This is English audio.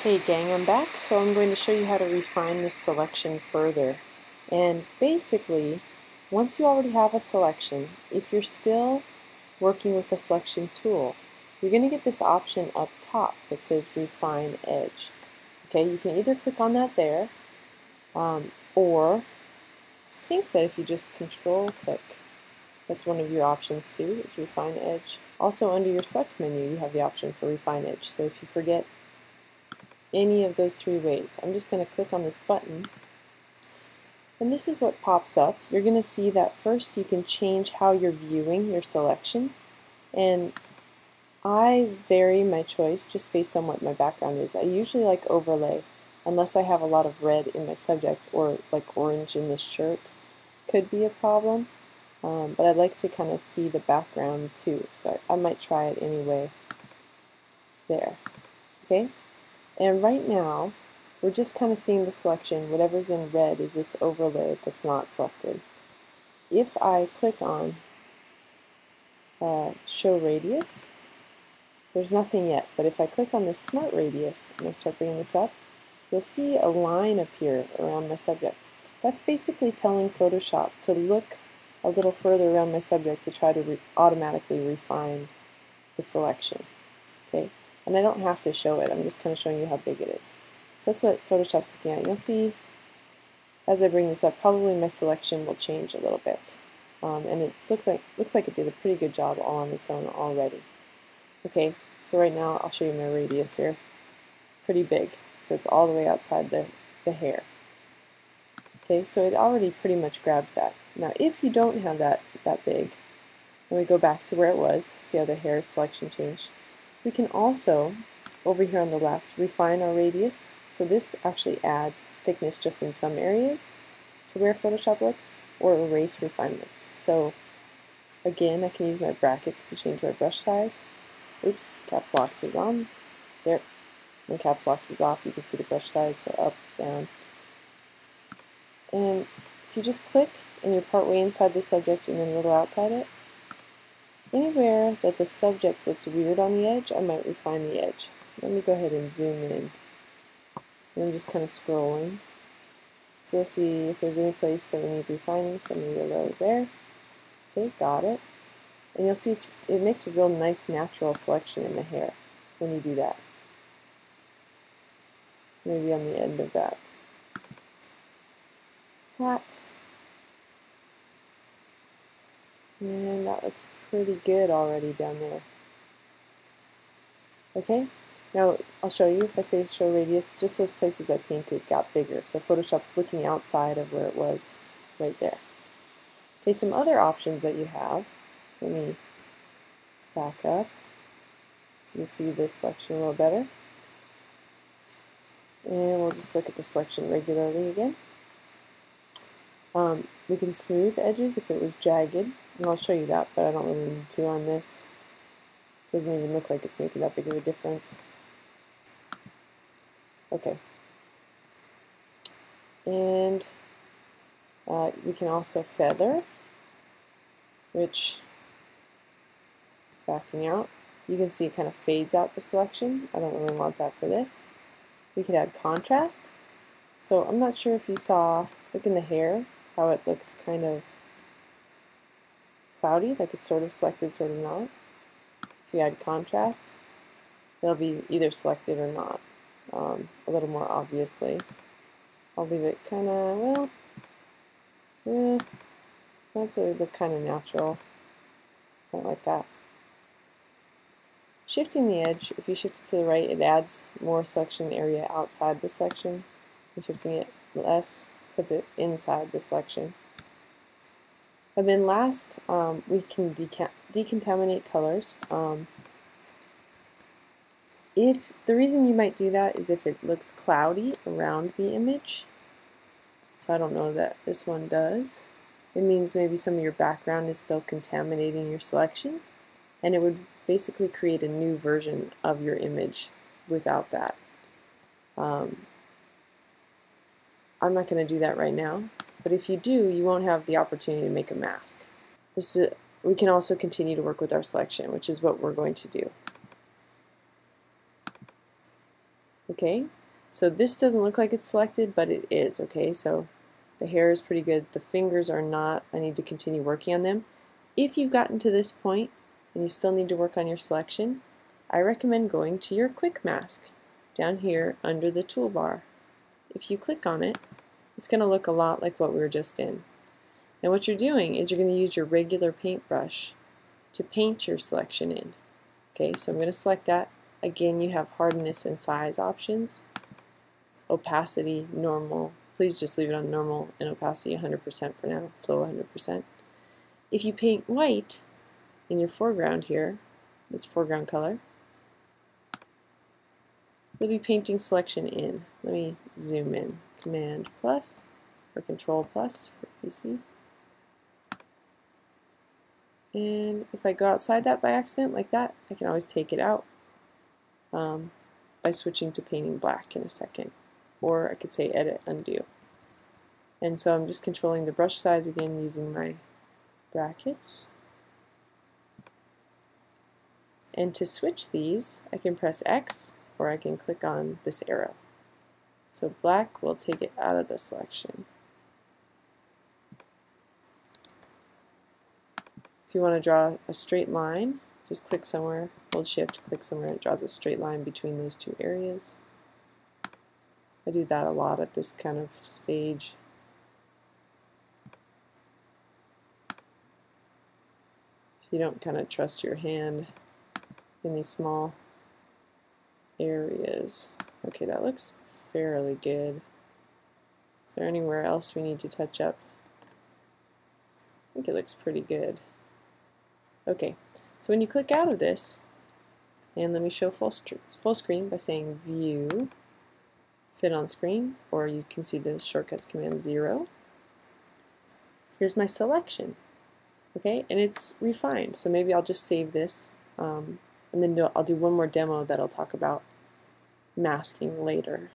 Hey gang, I'm back. So I'm going to show you how to refine this selection further. And basically, once you already have a selection, if you're still working with the selection tool, you're going to get this option up top that says Refine Edge. Okay, you can either click on that there, or I think that if you just control click, that's one of your options too, is Refine Edge. Also under your Select menu, you have the option for Refine Edge. So if you forget any of those three ways, I'm just going to click on this button, and this is what pops up. You're going to see that first you can change how you're viewing your selection, and I vary my choice just based on what my background is. I usually like overlay, unless I have a lot of red in my subject, or like orange in this shirt could be a problem, but I like to kind of see the background too, so I might try it anyway. There. Okay? And right now, we're just kind of seeing the selection. Whatever's in red is this overlay that's not selected. If I click on Show Radius, there's nothing yet. But if I click on this Smart Radius and I start bringing this up, you'll see a line appear around my subject. That's basically telling Photoshop to look a little further around my subject to try to automatically refine the selection. Okay? And I don't have to show it, I'm just kind of showing you how big it is. So that's what Photoshop's looking at. You'll see, as I bring this up, probably my selection will change a little bit. And it looks like it did a pretty good job all on its own already. Okay, so right now I'll show you my radius here. Pretty big, so it's all the way outside the hair. Okay, so it already pretty much grabbed that. Now if you don't have that big, and we go back to where it was, see how the hair selection changed, we can also, over here on the left, refine our radius. So this actually adds thickness just in some areas to where Photoshop looks, or erase refinements. So again, I can use my brackets to change my brush size. Oops, caps lock is on. There. When caps lock is off, you can see the brush size, so up, down. And if you just click and you're partway inside the subject and then a little outside it, anywhere that the subject looks weird on the edge, I might refine the edge. Let me go ahead and zoom in. And I'm just kind of scrolling. So we'll see if there's any place that we need refining, so I'm going to go right there. Okay, got it. And you'll see it makes a real nice natural selection in the hair when you do that. Maybe on the end of that hat. And that looks pretty good already down there. Okay, now I'll show you. If I say show radius, just those places I painted got bigger. So Photoshop's looking outside of where it was right there. Okay, some other options that you have. Let me back up so you can see this selection a little better. And we'll just look at the selection regularly again. We can smooth edges if it was jagged, and I'll show you that, but I don't really need to on this. Doesn't even look like it's making that big of a difference. Okay. And we can also feather, which, backing out, you can see it kind of fades out the selection. I don't really want that for this. We could add contrast. So I'm not sure if you saw, look in the hair, how it looks kind of cloudy, like it's sort of selected, sort of not. If you add contrast, they'll be either selected or not, a little more obviously. I'll leave it kind of, well, yeah, that's look kind of natural, kind of like that. Shifting the edge, if you shift it to the right, it adds more selection area outside the selection, and shifting it less puts it inside the selection. And then last, we can decontaminate colors. If the reason you might do that is if it looks cloudy around the image. So I don't know that this one does. It means maybe some of your background is still contaminating your selection, and it would basically create a new version of your image without that. I'm not going to do that right now, but if you do, you won't have the opportunity to make a mask. We can also continue to work with our selection, which is what we're going to do. Okay, so this doesn't look like it's selected, but it is. Okay, so the hair is pretty good. The fingers are not. I need to continue working on them. If you've gotten to this point and you still need to work on your selection, I recommend going to your quick mask down here under the toolbar. If you click on it, it's going to look a lot like what we were just in. And what you're doing is you're going to use your regular paintbrush to paint your selection in. Okay, so I'm going to select that. Again, you have hardness and size options. Opacity, normal. Please just leave it on normal, and opacity 100% for now, flow 100%. If you paint white in your foreground here, this foreground color, you'll be painting selection in. Let me zoom in. Command plus or Control plus for PC. And if I go outside that by accident like that, I can always take it out by switching to painting black in a second. Or I could say edit, undo. And so I'm just controlling the brush size again using my brackets. And to switch these, I can press X or I can click on this arrow. So black will take it out of the selection. If you want to draw a straight line, just click somewhere, hold shift, click somewhere, and it draws a straight line between those two areas. I do that a lot at this kind of stage. If you don't kind of trust your hand in these small areas. Okay, that looks fairly good. Is there anywhere else we need to touch up? I think it looks pretty good. Okay, so when you click out of this, and let me show full screen by saying View, Fit on Screen, or you can see the shortcuts command 0. Here's my selection. Okay, and it's refined, so maybe I'll just save this, and then I'll do one more demo that I'll talk about masking later.